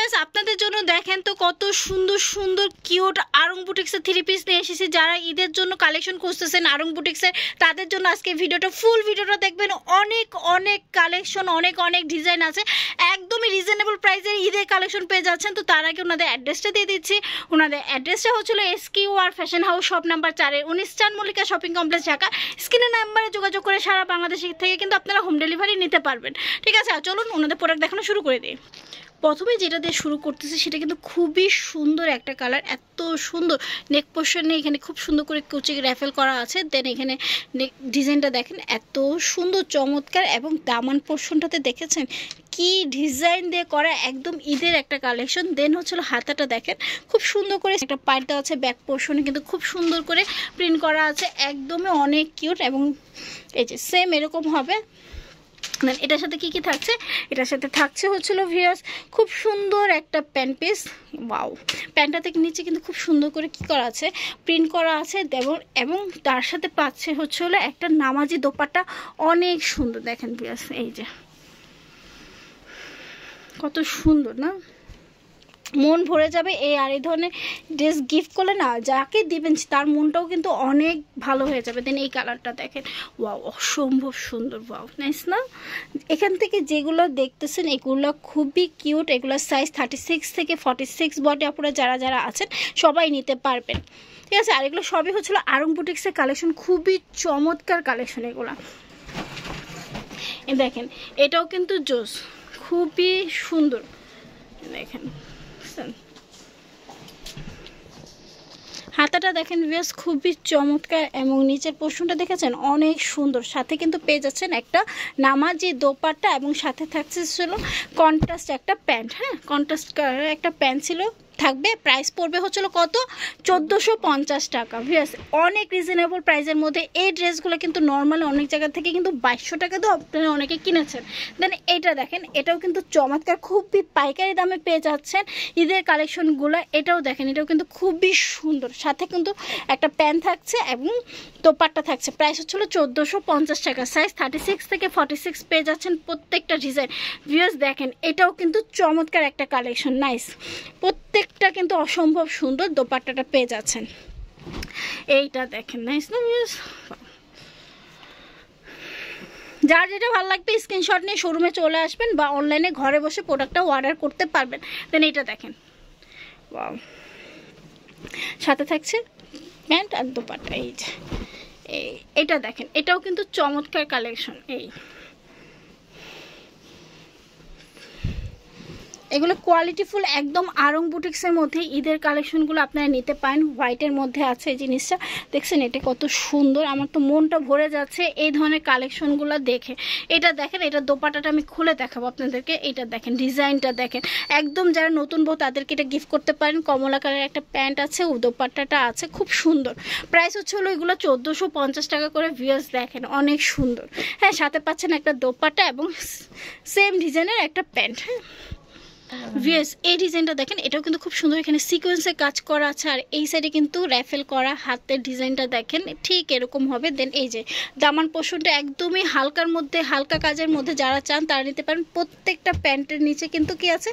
Viewers আপনাদের জন্য দেখেন তো কত সুন্দর সুন্দর কিউট আরং বুটিক্সের থ্রি পিস নিয়ে এসেছি। যারা ঈদের জন্য কালেকশন খুঁজতেছেন আরং বুটিক্সের, তাদের জন্য আজকে ভিডিওটা ফুল ভিডিওটা দেখবেন। অনেক অনেক কালেকশন, অনেক অনেক ডিজাইন আছে, একদমই রিজনেবল প্রাইসে ঈদের কালেকশন পেয়ে যাচ্ছেন। তো তার আগে ওনাদের অ্যাড্রেসটা দিয়ে দিচ্ছি। ওনাদের অ্যাড্রেসটা হচ্ছিল SQR fashion house, shop number 4 19 চান মল্লিকা শপিং কমপ্লেক্স, ঢাকা। স্ক্রিনের নাম্বারে যোগাযোগ করে সারা বাংলাদেশ থেকে কিন্তু আপনারা হোম ডেলিভারি নিতে পারবেন। ঠিক আছে, চলুন ওনাদের প্রোডাক্ট দেখানো শুরু করে দিই। প্রথমে যেটা দিয়ে শুরু করতেছি সেটা কিন্তু খুবই সুন্দর একটা কালার, এত সুন্দর নেক পোর্শনে এখানে খুব সুন্দর করে কুচি র্যাফেল করা আছে। দেন এখানে ডিজাইনটা দেখেন এত সুন্দর চমৎকার, এবং দামান পোর্শনটাতে দেখেছেন কি ডিজাইন দিয়ে করা, একদম ঈদের একটা কালেকশন। দেন হচ্ছিল হাতাটা দেখেন খুব সুন্দর করে একটা পার্ট দেওয়া আছে, ব্যাক পোর্শনে কিন্তু খুব সুন্দর করে প্রিন্ট করা আছে, একদমই অনেক কিউট। এবং এই যে সেম এরকম হবে। এটার সাথে কি থাকছে, এটার সাথে থাকছে হচ্ছিল ভিউয়ার্স খুব সুন্দর একটা প্যান্ট পিস। ওয়াও, প্যান্টটা থেকে নিচে কিন্তু খুব সুন্দর করে কি করা আছে, প্রিন্ট করা আছে। এবং তার সাথে পাচ্ছে হচ্ছে হলো একটা নামাজি দোপাট্টা, অনেক সুন্দর দেখেন ভিউয়ার্স। এই যে কত সুন্দর না, মন ভরে যাবে। এই ধরনের ড্রেস গিফট করলে না, যাকে দিবেন তার মনটাও কিন্তু অনেক ভালো হয়ে যাবে। দেন এই কালারটা দেখেন, ওয়াও অসম্ভব সুন্দর, ওয়াও নাইস না। এখান থেকে যেগুলো দেখতেছেন এগুলো খুবই কিউট। এগুলো সাইজ 36 থেকে 46 বডি আপনারা যারা যারা আছেন সবাই নিতে পারবেন। ঠিক আছে, আর এগুলো সবই হচ্ছিল আরং বুটিক্সের কালেকশন, খুবই চমৎকার কালেকশন এগুলো। দেখেন এটাও কিন্তু জোস, খুবই সুন্দর দেখেন। হাতাটা দেখেন বেশ খুবই চমৎকার, এবং নিচের পোর্শনটা দেখেছেন অনেক সুন্দর। সাথে কিন্তু পেয়ে যাচ্ছেন একটা নামাজি দোপাট্টা, এবং সাথে থাকছে ছিল কন্ট্রাস্ট একটা প্যান্ট। হ্যাঁ, কন্ট্রাস্ট কালারের একটা প্যান্ট ছিল থাকবে। প্রাইস পড়বে হচ্ছিল কত, 1450 টাকা। ভিউয়ার্স অনেক রিজনেবল প্রাইসের মধ্যে এই ড্রেসগুলো কিন্তু নর্মালি অনেক জায়গা থেকে কিন্তু 2200 টাকা তো আপনারা অনেকে কিনেছেন। দেন এইটা দেখেন, এটাও কিন্তু চমৎকার, খুবই পাইকারি দামে পেয়ে যাচ্ছেন ঈদের কালেকশনগুলো। এটাও দেখেন, এটাও কিন্তু খুবই সুন্দর। সাথে কিন্তু একটা প্যান্ট থাকছে এবং দোপাট্টা থাকছে। প্রাইস হচ্ছিল 1450 টাকা। সাইজ 36 থেকে 46 পেয়ে যাচ্ছেন প্রত্যেকটা ডিজাইন। ভিউয়ার্স দেখেন এটাও কিন্তু চমৎকার একটা কালেকশন, নাইস। প্রত্যেকটা কিন্তু অসম্ভব সুন্দর, দোপাট্টাটা পেয়ে যাচ্ছেন। এইটা দেখেন নাইস না ভিউয়ার্স। যার যেটা ভালো লাগবে স্ক্রিনশট নিয়ে শোরুমে চলে আসবেন, বা অনলাইনে ঘরে বসে প্রোডাক্টটা অর্ডার করতে পারবেন। দেন এইটা দেখেন, ওয়াও, সাথে থাকছে প্যান্ট আর দোপাট্টা। এই যে এটা দেখেন, এটাও কিন্তু চমৎকার কালেকশন। এগুলো কোয়ালিটিফুল, একদম আরং বুটিক্সের মধ্যে ঈদের কালেকশনগুলো আপনারা নিতে পারেন। হোয়াইটের মধ্যে আছে এই জিনিসটা, দেখছেন এটা কত সুন্দর, আমার তো মনটা ভরে যাচ্ছে এই ধরনের কালেকশনগুলো দেখে। এটা দেখেন, এটা দোপাট্টাটা আমি খুলে দেখাবো আপনাদেরকে। এটা দেখেন, ডিজাইনটা দেখেন, একদম যারা নতুন বউ তাদেরকে এটা গিফট করতে পারেন। কমলা কালারের একটা প্যান্ট আছে, ও দোপাট্টাটা আছে, খুব সুন্দর। প্রাইস হচ্ছে হলো এগুলো 1450 টাকা করে। ভিউয়ার্স দেখেন অনেক সুন্দর। হ্যাঁ, সাথে পাচ্ছেন একটা দোপাট্টা এবং সেম ডিজাইনের একটা প্যান্ট। হ্যাঁ ভিউয়ার্স এই ডিজাইনটা দেখেন, এটাও কিন্তু খুব সুন্দর, এখানে সিকোয়েন্সে কাজ করা আছে, আর এই সাইডে কিন্তু র্যাফেল করা। হাতের ডিজাইনটা দেখেন ঠিক এরকম হবে। দেন এই যে দামান পোর্শনটা একদমই হালকার মধ্যে, হালকা কাজের মধ্যে যারা চান তারা নিতে পারেন। প্রত্যেকটা প্যান্টের নিচে কিন্তু কি আছে,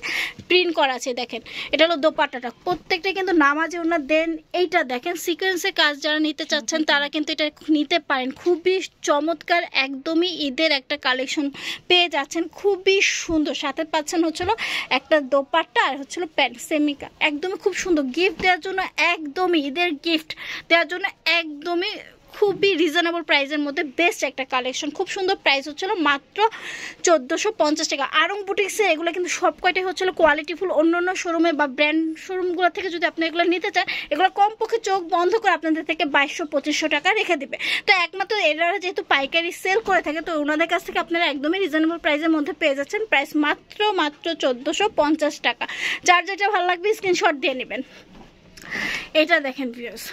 প্রিন্ট করা আছে। দেখেন এটা হলো দোপাট্টাটা, প্রত্যেকটা কিন্তু নামাজি ওনা। দেন এইটা দেখেন সিকোয়েন্সে কাজ যারা নিতে চাচ্ছেন তারা কিন্তু এটা নিতে পারেন। খুবই চমৎকার, একদমই ঈদের একটা কালেকশন পেয়ে যাচ্ছেন, খুবই সুন্দর। সাথে পাচ্ছেন হচ্ছিল একটা দোপাট্টা আর হচ্ছিল প্যান্ট, সেমিকা, একদমই খুব সুন্দর। গিফট দেওয়ার জন্য একদমই, ঈদের গিফট দেওয়ার জন্য একদমই খুবই রিজনেবল প্রাইসের মধ্যে বেস্ট একটা কালেকশন, খুব সুন্দর। প্রাইস হচ্ছিল মাত্র 1450 টাকা। আরং বুটিক্সে এগুলো কিন্তু সব কয়টাই হচ্ছিল কোয়ালিটিফুল। অন্য অন্য শোরুমে বা ব্র্যান্ড শোরুমগুলো থেকে যদি আপনি এগুলো নিতে চান, এগুলো কমপক্ষে চোখ বন্ধ করে আপনাদের থেকে 2200-2500 টাকা রেখে দেবে। তো একমাত্র এরা যেহেতু পাইকারি সেল করে থাকে, তো ওনাদের কাছ থেকে আপনারা একদমই রিজনেবল প্রাইসের মধ্যে পেয়ে যাচ্ছেন। প্রাইস মাত্র 1450 টাকা। যার যেটা ভালো লাগবে স্ক্রিনশট দিয়ে নেবেন। এটা দেখেন ভিউয়ার্স,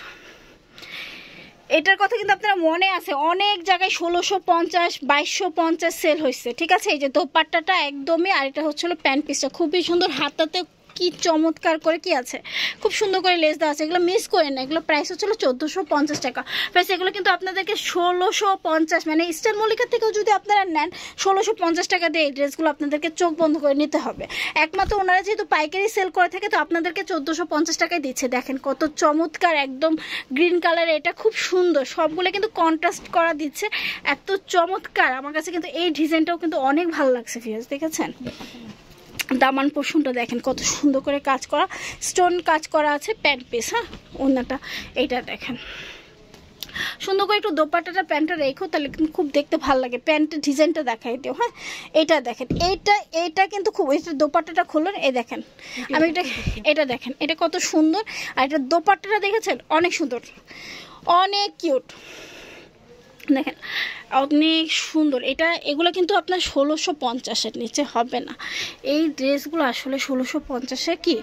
এটার কথা কিন্তু আপনারা মনে আছে, অনেক জায়গায় 1650 2250 সেল হয়েছে। ঠিক আছে, এই যে দোপাট্টাটা একদমই, আর এটা হচ্ছিল প্যান্ট পিসটা খুবই সুন্দর। হাতাতে কি চমৎকার করে কি আছে, খুব সুন্দর করে লেস দেওয়া আছে। এগুলো মিস করে না, এগুলো প্রাইস হচ্ছিল 1450 টাকা। প্রাইস এগুলো কিন্তু আপনাদেরকে 1650, মানে ইস্টার্ন মল্লিকার থেকেও যদি আপনারা নেন 1650 টাকা দিয়ে এই ড্রেসগুলো আপনাদেরকে চোখ বন্ধ করে নিতে হবে। একমাত্র ওনারা যেহেতু পাইকারি সেল করে থাকে তো আপনাদেরকে 1450 টাকায় দিচ্ছে। দেখেন কত চমৎকার, একদম গ্রিন কালার, এটা খুব সুন্দর, সবগুলো কিন্তু কন্ট্রাস্ট করা দিচ্ছে, এত চমৎকার। আমার কাছে কিন্তু এই ডিজাইনটাও কিন্তু অনেক ভালো লাগছে ভিউয়ার্স, দেখেছেন দামান পোর্শনটা দেখেন কত সুন্দর করে কাজ করা, স্টোন কাজ করা আছে প্যান্ট পিস। হ্যাঁ ওনাটা এইটা দেখেন সুন্দর করে একটু দোপাট্টাটা প্যান্টটা রেখো, তাহলে কিন্তু খুব দেখতে ভালো লাগে। প্যান্টের ডিজাইনটা দেখাই দিও। হ্যাঁ এটা দেখেন, এইটা কিন্তু খুব, এটা দোপাট্টাটা খুলুন, এই দেখেন আমি এটা দেখেন এটা কত সুন্দর। আর এটা দোপাট্টাটা দেখেছেন অনেক সুন্দর, অনেক কিউট, দেখেন অনেক সুন্দর। এগুলো কিন্তু আপনার 1650-এর নিচে হবে না। এই ড্রেসগুলো আসলে 1650-এ কি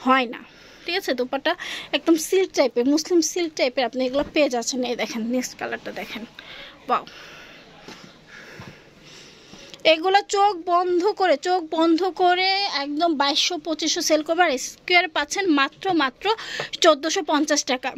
হয় না, ঠিক আছে। দোপাট্টা একদম সিল্ক টাইপের, মুসলিম সিল্ক টাইপের আপনি এগুলো পেয়ে যাচ্ছেন। এই দেখেন নেক্সট কালারটা দেখেন, বাও, এগুলো চোখ বন্ধ করে একদম 2200-2500 সেল করবে, আর স্কোয়ারে পাচ্ছেন মাত্র 1450 টাকা।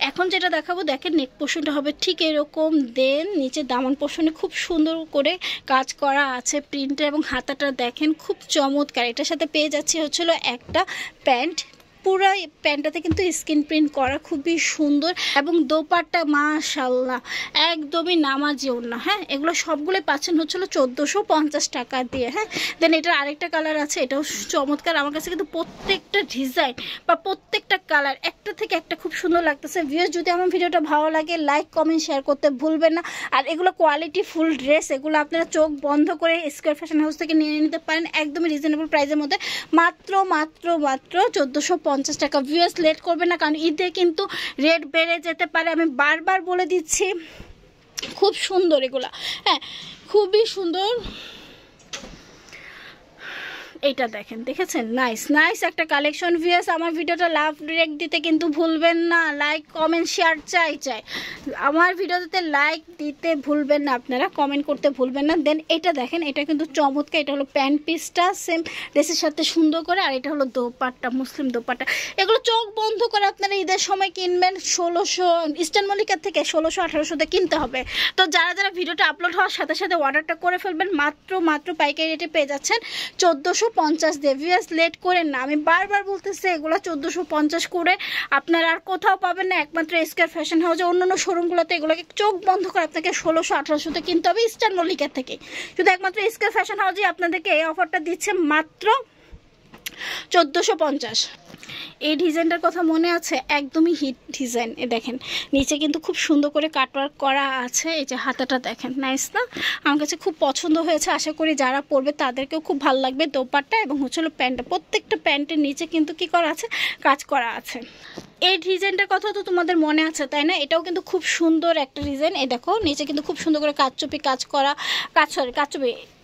এখন যেটা দেখাবো দেখেন, নেক পোর্শনটা হবে ঠিক এরকম, দেন নিচে দামান পোর্শনে খুব সুন্দর করে কাজ করা আছে প্রিন্টে, এবং হাতাটা দেখেন খুব চমৎকার। এটার সাথে পেয়ে যাচ্ছি হচ্ছিল একটা প্যান্ট, পুরো প্যান্টটাতে কিন্তু স্ক্রিন প্রিন্ট করা, খুবই সুন্দর। এবং দোপাট্টা মাশাআল্লাহ একদমই নামাজি ওড়না। হ্যাঁ এগুলো সবগুলো পাচ্ছেন হচ্ছিল 1450 টাকা দিয়ে। হ্যাঁ দেন এটার আরেকটা কালার আছে, এটাও চমৎকার। আমার কাছে কিন্তু প্রত্যেকটা ডিজাইন বা প্রত্যেকটা কালার একটা থেকে একটা খুব সুন্দর লাগতেছে। ভিউয়ার্স যদি আমার ভিডিওটা ভালো লাগে লাইক কমেন্ট শেয়ার করতে ভুলবেন না। আর এগুলো কোয়ালিটি ফুল ড্রেস, এগুলো আপনারা চোখ বন্ধ করে স্কয়ার ফ্যাশন হাউস থেকে নিয়ে নিতে পারেন একদমই রিজনেবল প্রাইসের মধ্যে, মাত্র 1450 টাকা। ভিউয়ার্স লেট করবে না, কারণ ঈদে কিন্তু রেট বেড়ে যেতে পারে, আমি বারবার বলে দিচ্ছি। খুব সুন্দর এগুলা, হ্যাঁ খুবই সুন্দর। এইটা দেখেন, দেখেছেন নাইস একটা কালেকশন। ভিউয়ার্স আমার ভিডিওটা লাভ ডিরেক্ট দিতে কিন্তু ভুলবেন না, লাইক কমেন্ট শেয়ার চাই আমার ভিডিওতে লাইক দিতে ভুলবেন না, আপনারা কমেন্ট করতে ভুলবেন না। দেন এটা দেখেন, এটা কিন্তু চমৎকার, এটা হলো প্যান্ট পিসটা সেম ড্রেসের সাথে সুন্দর করে, আর এটা হলো দোপাট্টা, মুসলিম দোপাট্টা। এগুলো চোখ বন্ধ করে আপনারা ঈদের সময় কিনবেন 1600 ইস্টার্ন মল্লিকার থেকে 1600-1800-তে কিনতে হবে। তো যারা ভিডিওটা আপলোড হওয়ার সাথে সাথে অর্ডারটা করে ফেলবেন, মাত্র পাইকারি রেটে পেয়ে যাচ্ছেন 1450 দিয়ে। ভিউয়ার্স লেট করেন না, আমি বারবার বলতেছি এগুলো 1450 করে আপনারা আর কোথাও পাবেন না, একমাত্র স্কয়ার ফ্যাশন হাউসে। অন্যান্য শোরুমগুলোতে এগুলোকে চোখ বন্ধ করে আপনাকে 1600-1800-তে কিনতে হবে ইস্টার্ন মল্লিকার থেকে। শুধু একমাত্র স্কয়ার ফ্যাশন হাউসে আপনাদেরকে এই অফারটা দিচ্ছে মাত্র 1450। এই ডিজাইনটার কথা মনে আছে, একদমই হিট ডিজাইন। এ দেখেন নিচে কিন্তু খুব সুন্দর করে কাটওয়ার্ক করা আছে, এই যে হাতাটা দেখেন নাইস না, আমার কাছে খুব পছন্দ হয়েছে। আশা করি যারা পরবে তাদেরকেও খুব ভালো লাগবে। দোপাট্টা এবং হচ্ছিল প্যান্টটা, প্রত্যেকটা প্যান্টের নিচে কিন্তু কি করা আছে, কাজ করা আছে। এই ডিজাইনটার কথা তো তোমাদের মনে আছে তাই না, এটাও কিন্তু খুব সুন্দর একটা ডিজাইন। এই দেখো নিচে কিন্তু খুব সুন্দর করে কাচচুপি কাজ করা,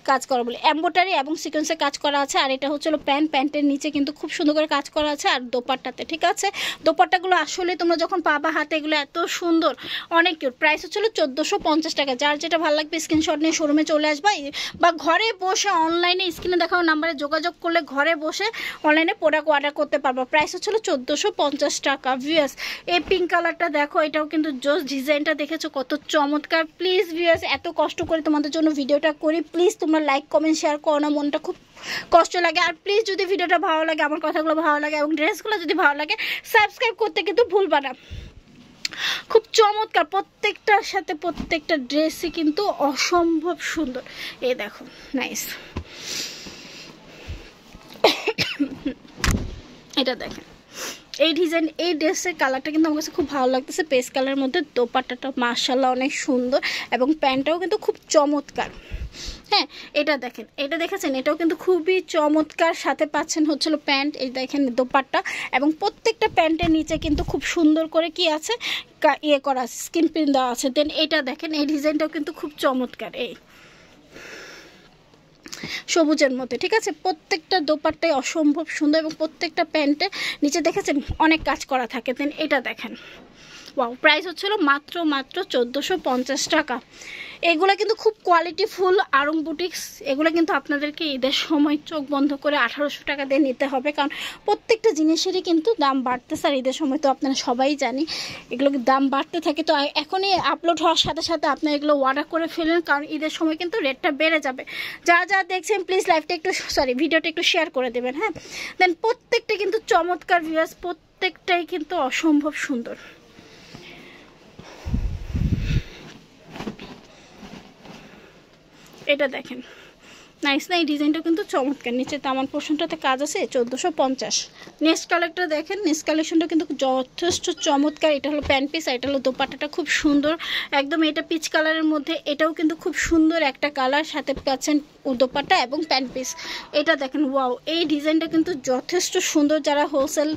কাজ করা বলে এমব্রয়ডারি এবং সিকোয়েন্সে কাজ করা আছে। আর এটা হচ্ছিল প্যান্টের নিচে কিন্তু খুব সুন্দর করে কাজ করা আছে। আর দোপাট্টাতে ঠিক আছে, দোপাট্টাগুলো আসলে তোমরা যখন পাবা হাতে এগুলো এত সুন্দর, অনেক কিউট। প্রাইস হচ্ছিল 1450 টাকা। যার যেটা ভালো লাগবে স্ক্রিনশট নিয়ে শোরুমে চলে আসবা, বা ঘরে বসে অনলাইনে স্ক্রিনে দেখাও নাম্বারে যোগাযোগ করলে ঘরে বসে অনলাইনে প্রোডাক্ট অর্ডার করতে পারবা। প্রাইস হচ্ছিল 1450 টাকা। ভিউয়ার্স এই পিঙ্ক কালারটা দেখো, এটাও কিন্তু জোস, ডিজাইনটা দেখেছো কত চমৎকার। প্লিজ ভিউয়ার্স এত কষ্ট করে তোমাদের জন্য ভিডিওটা করি, প্লিজ তোমরা লাইক কমেন্ট শেয়ার করো না, মনটা খুব কষ্ট লাগে। আর প্লিজ যদি ভিডিওটা ভালো লাগে, আমার কথাগুলো ভালো লাগে এবং ড্রেসগুলো যদি ভালো লাগে, সাবস্ক্রাইব করতে কিন্তু ভুলবা না। খুব চমৎকার, প্রত্যেকটার সাথে প্রত্যেকটা ড্রেসই কিন্তু অসম্ভব সুন্দর। এই দেখো নাইস, এটা দেখেন এই ডিজাইন, এই ড্রেসের কালারটা কিন্তু আমার কাছে খুব ভালো লাগতেছে, পেস্ট কালারের মধ্যে। দোপাট্টাটা মাশাআল্লাহ অনেক সুন্দর এবং প্যান্টটাও কিন্তু খুব চমৎকার। হ্যাঁ এটা দেখেন, এটা দেখেছেন, এটাও কিন্তু খুবই চমৎকার। সাথে পাচ্ছেন হচ্ছিল প্যান্ট, এই দেখেন দোপাট্টা, এবং প্রত্যেকটা প্যান্টের নিচে কিন্তু খুব সুন্দর করে কি আছে, ইয়ে করা আছে, স্ক্রিন প্রিন্ট দেওয়া আছে। দেন এটা দেখেন, এই ডিজাইনটাও কিন্তু খুব চমৎকার, এই সবুজের মধ্যে ঠিক আছে। প্রত্যেকটা দোপাট্টাই অসম্ভব সুন্দর এবং প্রত্যেকটা প্যান্টে নিচে দেখেছেন অনেক কাজ করা থাকে। দেন এটা দেখেন ওয়াও, প্রাইস হচ্ছিল মাত্র 1450 টাকা। এগুলো কিন্তু খুব কোয়ালিটিফুল আড়ং বুটিক্স। এগুলো কিন্তু আপনাদেরকে ঈদের সময় চোখ বন্ধ করে 1800 টাকা দিয়ে নিতে হবে, কারণ প্রত্যেকটা জিনিসেরই কিন্তু দাম বাড়তেছে। আর ঈদের সময় তো আপনারা সবাই জানি এগুলোর দাম বাড়তে থাকে। তো এখনই আপলোড হওয়ার সাথে সাথে আপনারা এগুলো অর্ডার করে ফেলেন, কারণ ঈদের সময় কিন্তু রেটটা বেড়ে যাবে। যা যা দেখছেন প্লিজ লাইভটা একটু ভিডিওটা একটু শেয়ার করে দেবেন, হ্যাঁ। দেন প্রত্যেকটা কিন্তু চমৎকার ভিউয়ার্স, প্রত্যেকটাই কিন্তু অসম্ভব সুন্দর। এটা দেখেন, নাইস না? এই ডিজাইনটা কিন্তু চমৎকার। নিচে তামান পোর্শনটাতে কাজ আছে 1450। নেক্সট কালারটা দেখেন, নেক্সট কালেকশনটা কিন্তু যথেষ্ট চমৎকার। এটা হলো প্যান্ট পিস, এটা হলো দোপাট্টাটা খুব সুন্দর একদম। এটা পিচ কালারের মধ্যে, এটাও কিন্তু খুব সুন্দর একটা কালার, সাথে পাচ্ছেন দোপাট্টা এবং প্যান্ট পিস। এটা দেখেন, ওয়াও, এই ডিজাইনটা কিন্তু যথেষ্ট সুন্দর। যারা হোলসেল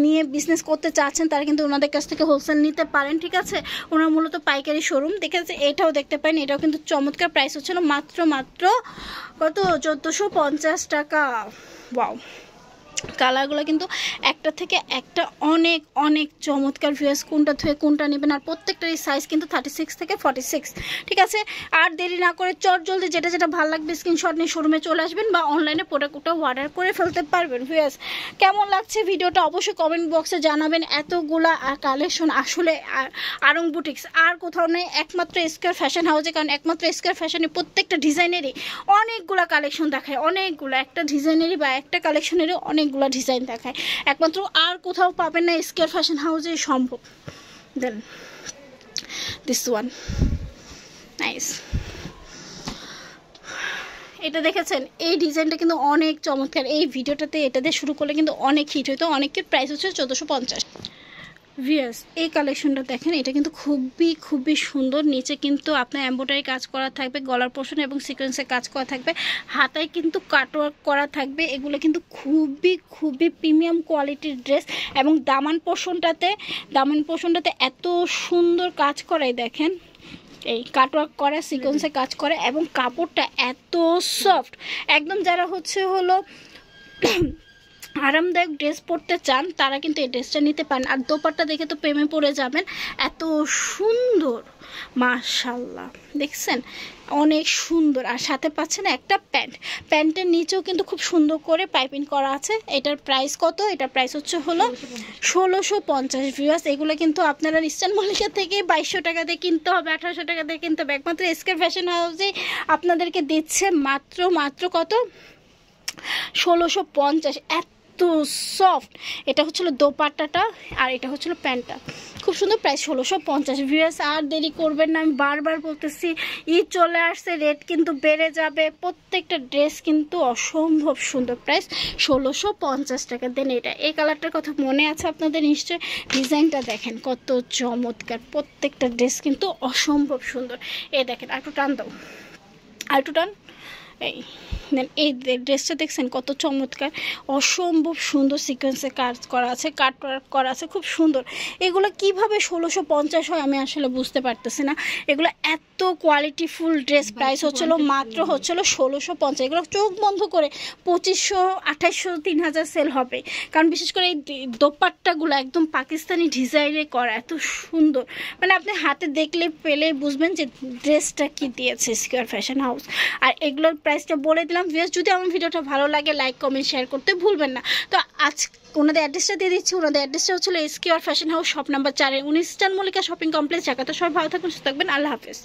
নিয়ে বিজনেস করতে চাচ্ছেন তারা কিন্তু ওনাদের কাছ থেকে হোলসেল নিতে পারেন, ঠিক আছে। ওনার মূলত পাইকারি শোরুম, দেখেছে। এটাও দেখতে পারেন, এটাও কিন্তু চমৎকার। প্রাইস হচ্ছিল মাত্র কত 1450 টাকা। ওয়াও, কালারগুলো কিন্তু একটা থেকে একটা অনেক অনেক চমৎকার ভিউয়ার্স। কোনটা থেকে কোনটা নেবেন, আর প্রত্যেকটারই সাইজ কিন্তু 36 থেকে 46, ঠিক আছে। আর দেরি না করে চট জলদি যেটা যেটা ভালো লাগবে স্ক্রিনশট নিয়ে শোরুমে চলে আসবেন বা অনলাইনে প্রোডাক্টটা অর্ডার করে ফেলতে পারবেন। ভিউয়ার্স, কেমন লাগছে ভিডিওটা অবশ্যই কমেন্ট বক্সে জানাবেন। এতগুলা কালেকশন আসলে আড়ং বুটিক্স আর কোথাও নেই, একমাত্র স্কয়ার ফ্যাশন হাউসে। কারণ একমাত্র স্কয়ার ফ্যাশনে প্রত্যেকটা ডিজাইনেরই অনেকগুলা কালেকশন দেখায়, অনেকগুলো, একটা ডিজাইনেরই বা একটা কালেকশনেরই অনেকগুলো ডিজাইন দেখায়। একমাত্র আর কোথাও পাবেন না, স্কয়ার ফ্যাশন হাউসে সম্ভব। দেন দিস ওয়ান, নাইস। এটা দেখেছেন, এই ডিজাইনটা কিন্তু অনেক চমৎকার। এই ভিডিওটাতে এটা দিয়ে শুরু করলে কিন্তু অনেক হিট হইতো। অনেকের প্রাইস হচ্ছে 1450। ভিউয়ার্স, এই কালেকশনটা দেখেন, এটা কিন্তু খুবই সুন্দর। নিচে কিন্তু আপনার এমব্রয়ডারি কাজ করা থাকবে, গলার পোর্শন এবং সিকোয়েন্সে কাজ করা থাকবে, হাতায় কিন্তু কাটওয়ার্ক করা থাকবে। এগুলো কিন্তু খুবই প্রিমিয়াম কোয়ালিটির ড্রেস। এবং দামান পোর্শনটাতে এত সুন্দর কাজ করাই দেখেন, এই কাটওয়ার্ক করা, সিকোয়েন্সে কাজ করে, এবং কাপড়টা এত সফট একদম। যারা হলো আরামদায়ক ড্রেস পরতে চান তারা কিন্তু এই ড্রেসটা নিতে পারেন। আর দোপাট্টা দেখে তো প্রেমে পড়ে যাবেন, এত সুন্দর, মাশাআল্লাহ। দেখছেন, অনেক সুন্দর। আর সাথে পাচ্ছেন একটা প্যান্টের নিচেও কিন্তু খুব সুন্দর করে পাইপিং করা আছে। এটার প্রাইস কত? এটার প্রাইস হচ্ছে 1650। ভিউয়ার্স, এগুলো কিন্তু আপনারা ইস্টার্ন মল্লিকা থেকে 2200 টাকা দিয়ে কিনতে হবে, 1800 টাকা দিয়ে কিনতে হবে। একমাত্র স্কয়ার ফ্যাশন হাউসে আপনাদেরকে দিচ্ছে মাত্র কত? 1650। এত সফট। এটা হচ্ছিল দোপাট্টাটা, আর এটা হচ্ছিল প্যান্টটা, খুব সুন্দর। প্রাইস 1650। ভিউয়ার্স, আর দেরি করবেন না, আমি বারবার বলতেছি ঈদ চলে আসছে, রেট কিন্তু বেড়ে যাবে। প্রত্যেকটা ড্রেস কিন্তু অসম্ভব সুন্দর। প্রাইস 1650 টাকা। দেন এটা, এই কালারটার কথা মনে আছে আপনাদের নিশ্চয়। ডিজাইনটা দেখেন কত চমৎকার, প্রত্যেকটা ড্রেস কিন্তু অসম্ভব সুন্দর। এই দেখেন, আরেকটু টান দাও, আরেকটু টান। এই ড্রেসটা দেখছেন কত চমৎকার, অসম্ভব সুন্দর। সিকোয়েন্সে কাজ করা আছে, কাটওয়ার্ক করা আছে, খুব সুন্দর। এগুলো কিভাবে 1650 হয় আমি আসলে বুঝতে পারতেছি না। এগুলো এত কোয়ালিটিফুল ড্রেস। প্রাইস মাত্র 1650। এগুলো চোখ বন্ধ করে 2500, 2800, 3000 সেল হবে। কারণ বিশেষ করে এই দোপাট্টাগুলো একদম পাকিস্তানি ডিজাইনে করা, এত সুন্দর। মানে আপনি হাতে দেখলে পেলে বুঝবেন যে ড্রেসটা কি দিয়েছে স্কয়ার ফ্যাশন হাউস। আর এগুলোর প্রাইসটা বলে দিলাম। ভিউয়ার্স, যদি আমার ভিডিওটা ভালো লাগে লাইক কমেন্ট শেয়ার করতে ভুলবেন না। তো আজ ওনাদের অ্যাড্রেসটা দিয়ে দিচ্ছি। ওনাদের অ্যাড্রেসটা হচ্ছিল square fashion house, shop number 4, 19 eastern Mallika shopping complex, Dhaka. তো সবাই ভালো থাকবেন, সুস্থ থাকবেন, আল্লাহ হাফেজ।